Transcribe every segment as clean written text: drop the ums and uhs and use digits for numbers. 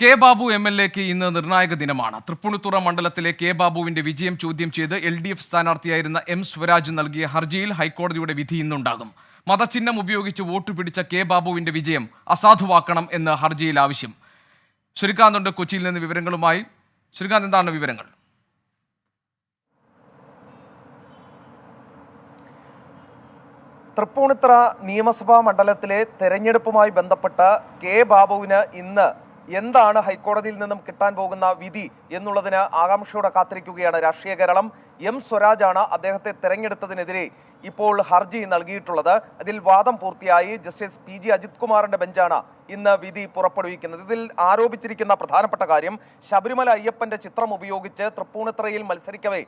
K Babu എംഎൽഎക്ക് ഇന്ന് നിർണായക ദിനമാണ്. തൃപ്പൂണിത്തുറ മണ്ഡലത്തിലെ കെ ബാബുവിന്റെ വിജയം ചോദ്യം ചെയ്ത് LDF സ്ഥാനാർത്ഥിയായിരുന്ന M സ്വരാജ് നൽകിയ ഹർജിയിൽ ഹൈക്കോടതിയുടെ വിധി ഇന്നുണ്ടാകും. മതചിഹ്നം ഉപയോഗിച്ച് വോട്ട് പിടിച്ച കെ ബാബുവിന്റെ വിജയം അസാധുവാക്കണം എന്ന് ഹർജിയിൽ ആവശ്യം. ശ്രീകാന്തുണ്ട് കൊച്ചിയിൽ നിന്ന് വിവരങ്ങളുമായി. ശ്രീകാന്ത്, എന്താണ് വിവരങ്ങൾ? തൃപ്പൂണിത്തുറ നിയമസഭാ മണ്ഡലത്തിലെ തെരഞ്ഞെടുപ്പുമായി ബന്ധപ്പെട്ട കെ ബാബുവിന് ഇന്ന് എന്താണ് ഹൈക്കോടതിയിൽ നിന്നും കിട്ടാൻ പോകുന്ന വിധി എന്നുള്ളതിന് ആകാംക്ഷയോടെ കാത്തിരിക്കുകയാണ് രാഷ്ട്രീയ കേരളം. M സ്വരാജാണ് അദ്ദേഹത്തെ തെരഞ്ഞെടുത്തതിനെതിരെ ഇപ്പോൾ ഹർജി നൽകിയിട്ടുള്ളത്. അതിൽ വാദം പൂർത്തിയായി. ജസ്റ്റിസ് PG അജിത് കുമാറിന്റെ ബെഞ്ചാണ് ഇന്ന് വിധി പുറപ്പെടുവിക്കുന്നത്. ഇതിൽ ആരോപിച്ചിരിക്കുന്ന പ്രധാനപ്പെട്ട കാര്യം, ശബരിമല അയ്യപ്പന്റെ ചിത്രം ഉപയോഗിച്ച് തൃപ്പൂണിത്തുറയിൽ മത്സരിക്കവേ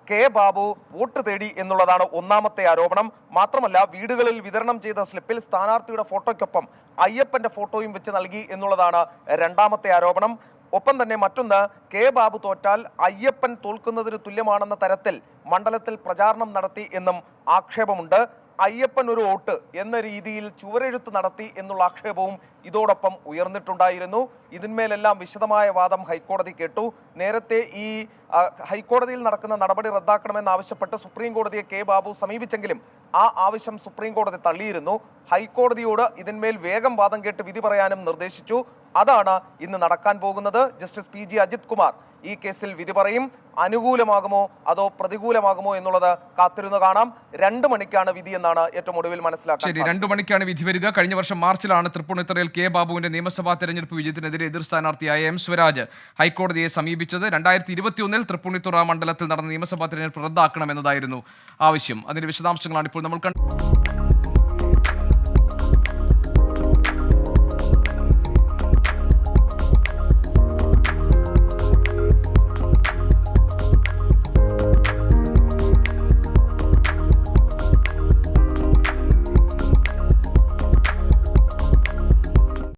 കെ ബാബു വോട്ട് തേടി എന്നുള്ളതാണ് ഒന്നാമത്തെ ആരോപണം. മാത്രമല്ല, വീടുകളിൽ വിതരണം ചെയ്ത സ്ലിപ്പിൽ സ്ഥാനാർത്ഥിയുടെ ഫോട്ടോയ്ക്കൊപ്പം അയ്യപ്പന്റെ ഫോട്ടോയും വെച്ച് നൽകി എന്നുള്ളതാണ് രണ്ടാമത്തെ ആരോപണം. ഒപ്പം തന്നെ മറ്റൊന്ന്, കെ ബാബു തോറ്റാൽ അയ്യപ്പൻ തോൽക്കുന്നതിന് തുല്യമാണെന്ന തരത്തിൽ മണ്ഡലത്തിൽ പ്രചാരണം നടത്തി എന്നും ആക്ഷേപമുണ്ട്. അയ്യപ്പൻ ഒരു വോട്ട് എന്ന രീതിയിൽ ചുവരെഴുത്ത് നടത്തി എന്നുള്ള ആക്ഷേപവും ഇതോടൊപ്പം ഉയർന്നിട്ടുണ്ടായിരുന്നു. ഇതിന്മേലെല്ലാം വിശദമായ വാദം ഹൈക്കോടതി കേട്ടു. നേരത്തെ ഈ ഹൈക്കോടതിയിൽ നടക്കുന്ന നടപടി റദ്ദാക്കണമെന്നാവശ്യപ്പെട്ട് സുപ്രീം കോടതിയെ കെ ബാബു സമീപിച്ചെങ്കിലും ആ ആവശ്യം സുപ്രീം കോടതി തള്ളിയിരുന്നു. ഹൈക്കോടതിയോട് ഇതിന്മേൽ വേഗം വാദം കേട്ട് വിധി പറയാനും നിർദ്ദേശിച്ചു. അതാണ് ഇന്ന് നടക്കാൻ പോകുന്നത്. ജസ്റ്റിസ് PG അജിത് കുമാർ ഈ കേസിൽ വിധി പറയും. അനുകൂലമാകുമോ അതോ പ്രതികൂലമാകുമോ എന്നുള്ളത് കാത്തിരുന്ന് കാണാം. 2 മണിക്കാണ് വിധി എന്നാണ് ഏറ്റവും ഒടുവിൽ മനസ്സിലാക്കുന്നത്. ശരി, 2 മണിക്കാണ് വിധി വരിക. കഴിഞ്ഞ വർഷം മാർച്ചിലാണ് തൃപ്പൂണിത്തുറയിൽ കെ ബാബുവിന്റെ നിയമസഭാ തെരഞ്ഞെടുപ്പ് വിജയത്തിനെതിരെ എതിർ സ്ഥാനാർത്ഥിയായ M സ്വരാജ് ഹൈക്കോടതിയെ സമീപിച്ചത്. 2021 തൃപ്പൂണിത്തുറ മണ്ഡലത്തിൽ നടന്ന നിയമസഭാ തെരഞ്ഞെടുപ്പ് റദ്ദാക്കണമെന്നതായിരുന്നു ആവശ്യം. അതിന്റെ വിശദാംശങ്ങളാണ് ഇപ്പോൾ നമ്മൾ കണ്ടത്.